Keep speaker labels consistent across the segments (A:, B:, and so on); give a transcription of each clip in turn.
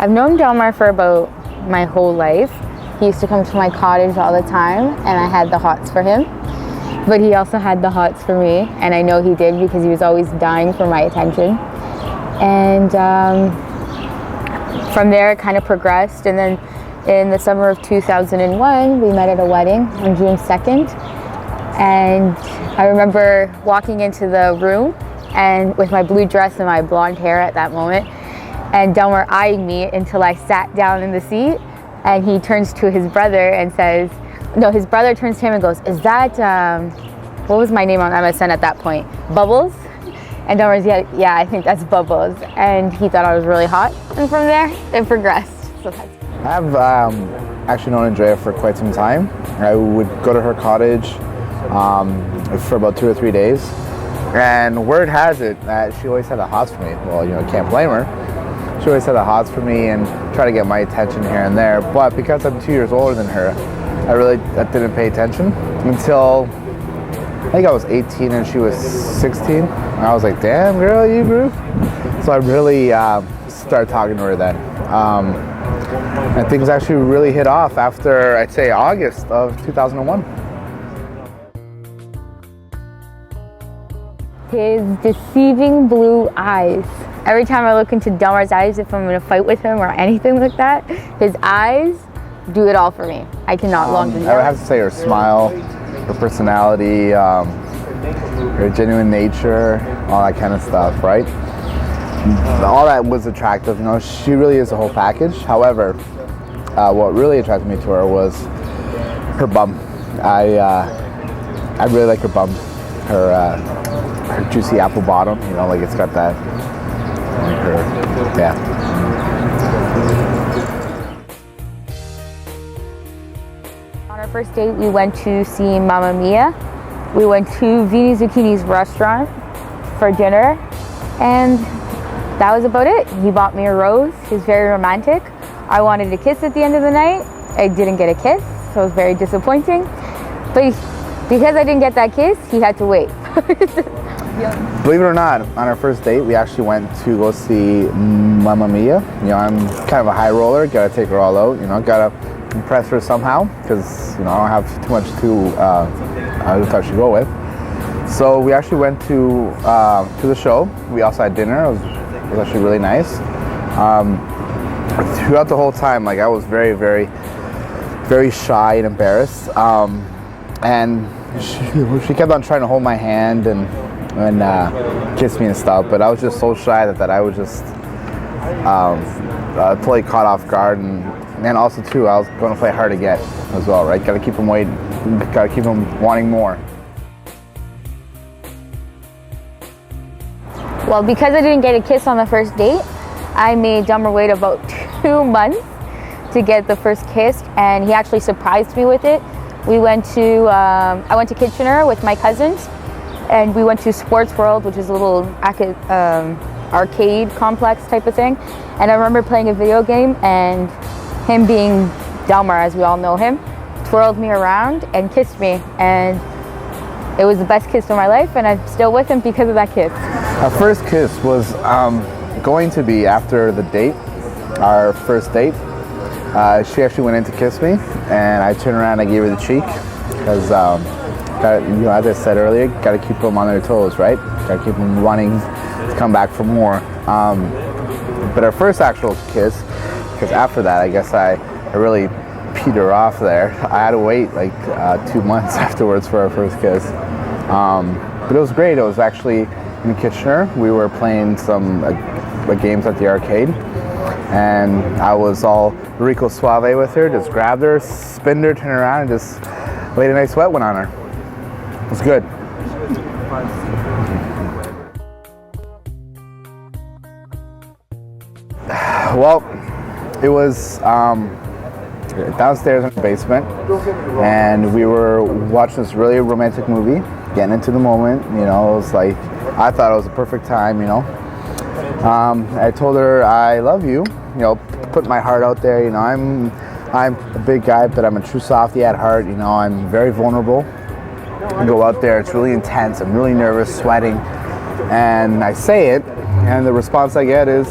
A: I've known Delmar for about my whole life. He used to come to my cottage all the time, and I had the hots for him. But he also had the hots for me, and I know he did because he was always dying for my attention. And from there, it kind of progressed. And then in the summer of 2001, we met at a wedding on June 2nd. And I remember walking into the room and with my blue dress and my blonde hair at that moment, and Delmar eyeing me until I sat down in the seat, and he turns to his brother and says, no, his brother turns to him and goes, is that, what was my name on MSN at that point? Bubbles? And Delmar's, yeah, I think that's Bubbles. And he thought I was really hot. And from there, it progressed. So that's
B: I've actually known Andrea for quite some time. I would go to her cottage for about 2 or 3 days. And word has it that she always had the hots for me. Well, can't blame her. She always had the hots for me and try to get my attention here and there. But because I'm 2 years older than her, I didn't pay attention until I think I was 18 and she was 16. And I was like, damn girl, you grew. So I really started talking to her then. And things actually really hit off after, I'd say, August of 2001.
A: his deceiving blue eyes. Every time I look into Delmar's eyes, if I'm in a fight with him or anything like that, his eyes do it all for me. I cannot long deny.
B: I would have to say her smile, her personality, her genuine nature, all that kind of stuff, right? All that was attractive. She really is a whole package. However, what really attracted me to her was her bum. I really like her bum. Her juicy apple bottom. Like it's got that. Yeah.
A: On our first date, we went to see Mamma Mia. We went to Vini Zucchini's restaurant for dinner, and that was about it. He bought me a rose. He was very romantic. I wanted a kiss at the end of the night. I didn't get a kiss, so it was very disappointing. But because I didn't get that kiss, he had to wait.
B: Believe it or not, on our first date, we actually went to go see Mamma Mia. I'm kind of a high roller. Gotta take her all out. Gotta impress her somehow because I don't have too much to touch to go with. So we actually went to the show. We also had dinner. It was actually really nice. Throughout the whole time, I was very, very, very shy and embarrassed. And she kept on trying to hold my hand and kiss me and stuff, but I was just so shy that I was just totally caught off guard. And also too, I was going to play hard to get as well, right? Got to keep them waiting. Got to keep them wanting more.
A: Well, because I didn't get a kiss on the first date, I made Delmar wait about 2 months to get the first kiss, and he actually surprised me with it. We went to, I went to Kitchener with my cousins, and we went to Sports World, which is a little arcade complex type of thing. And I remember playing a video game, and him being Delmar, as we all know him, twirled me around and kissed me. And it was the best kiss of my life, and I'm still with him because of that kiss.
B: Our first kiss was going to be after the date, our first date. She actually went in to kiss me, and I turned around and I gave her the cheek because, as I said earlier, got to keep them on their toes, right? Got to keep them wanting to come back for more. But our first actual kiss, because after that, I guess I really peed her off there. I had to wait 2 months afterwards for our first kiss. But it was great. It was actually in Kitchener. We were playing some games at the arcade, and I was all Rico Suave with her, just grabbed her, spinned her, turned her around, and just laid a nice wet one on her. It was good. Well, it was downstairs in the basement, and we were watching this really romantic movie, getting into the moment. It was I thought it was a perfect time. I told her I love you. Put my heart out there. I'm a big guy, but I'm a true softie at heart. I'm very vulnerable. I go out there, it's really intense. I'm really nervous, sweating, and I say it, and the response I get is,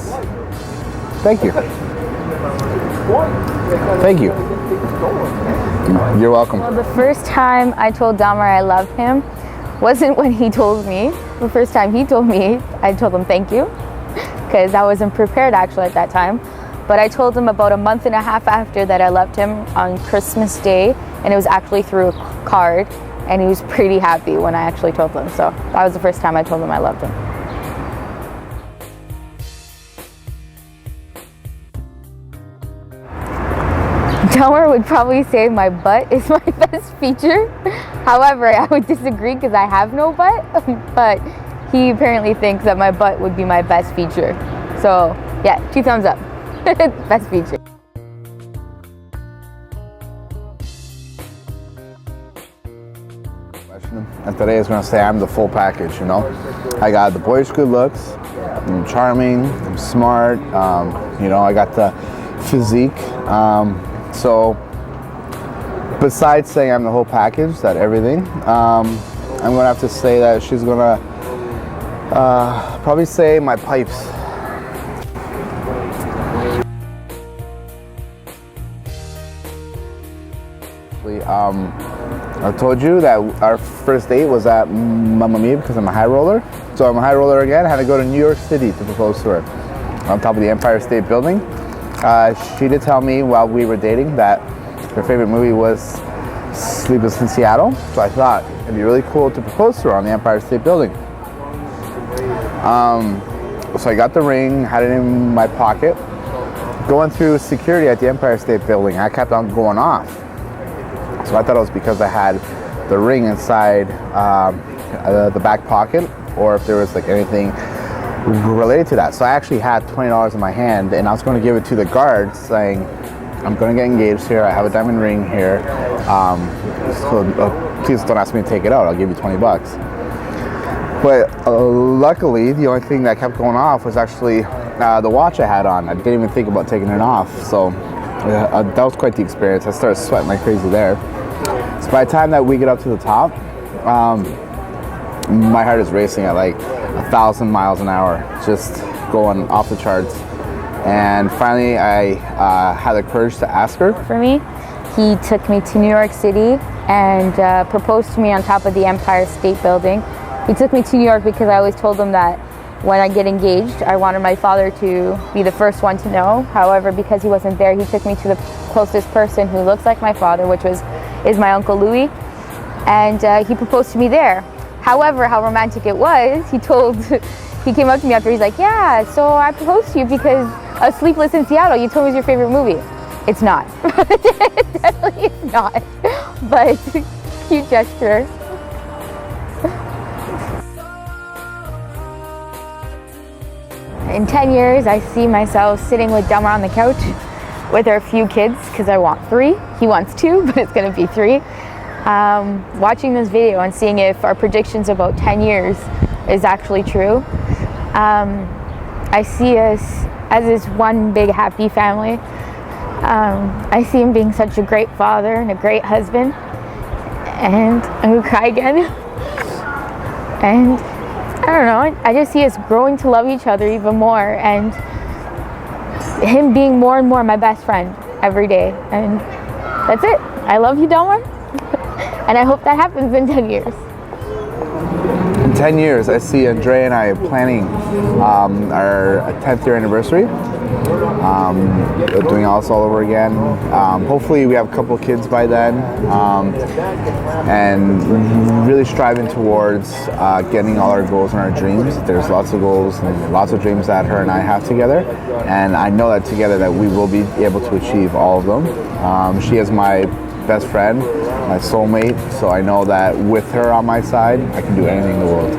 B: "Thank you." Thank you. You're welcome.
A: Well, the first time I told Delmar I loved him wasn't when he told me. The first time he told me, I told him thank you, because I wasn't prepared actually at that time. But I told him about a month and a half after that I loved him on Christmas Day, and it was actually through a card, and he was pretty happy when I actually told him. So that was the first time I told him I loved him. Delmar would probably say my butt is my best feature. However, I would disagree because I have no butt, but he apparently thinks that my butt would be my best feature. So yeah, 2 thumbs up. Best feature.
B: And today is going to say I'm the full package, you know. I got the boyish good looks, I'm charming, I'm smart, you know, I got the physique. So besides saying I'm the whole package, that everything, I'm going to have to say that she's going to probably say my pipes. I told you that our first date was at Mamma Mia because I'm a high roller. So I'm a high roller again. I had to go to New York City to propose to her on top of the Empire State Building. She did tell me while we were dating that her favorite movie was Sleepless in Seattle. So I thought it'd be really cool to propose to her on the Empire State Building. So I got the ring, had it in my pocket. Going through security at the Empire State Building, I kept on going off. So I thought it was because I had the ring inside the back pocket, or if there was like anything related to that. So I actually had $20 in my hand, and I was going to give it to the guard saying, I'm going to get engaged here, I have a diamond ring here, so please don't ask me to take it out, I'll give you 20 bucks. But luckily, the only thing that kept going off was actually the watch I had on. I didn't even think about taking it off. So that was quite the experience. I started sweating like crazy there. So by the time that we get up to the top, my heart is racing at like 1,000 miles an hour, just going off the charts. And finally, I had the courage to ask her.
A: For me, he took me to New York City and proposed to me on top of the Empire State Building. He took me to New York because I always told him that when I get engaged, I wanted my father to be the first one to know. However, because he wasn't there, he took me to the closest person who looks like my father, which is my Uncle Louis, and he proposed to me there. However, how romantic it was, he came up to me after, he's like, yeah, so I proposed to you because of Sleepless in Seattle. You told me it was your favorite movie. It's not. It definitely is not. But cute gesture. In 10 years, I see myself sitting with Delmar on the couch with our few kids, because I want 3. He wants 2, but it's going to be 3. Watching this video and seeing if our predictions about 10 years is actually true. I see us as this one big happy family. I see him being such a great father and a great husband. And I'm going to cry again. And I don't know, I just see us growing to love each other even more, and him being more and more my best friend every day. And that's it. I love you, Delmar. And I hope that happens in 10 years.
B: In 10 years, I see Andrea and I planning our 10th year anniversary. Doing all this all over again. Hopefully we have a couple kids by then, and really striving towards getting all our goals and our dreams. There's lots of goals and lots of dreams that her and I have together, and I know that together that we will be able to achieve all of them. She is my best friend, my soulmate, so I know that with her on my side, I can do anything in the world.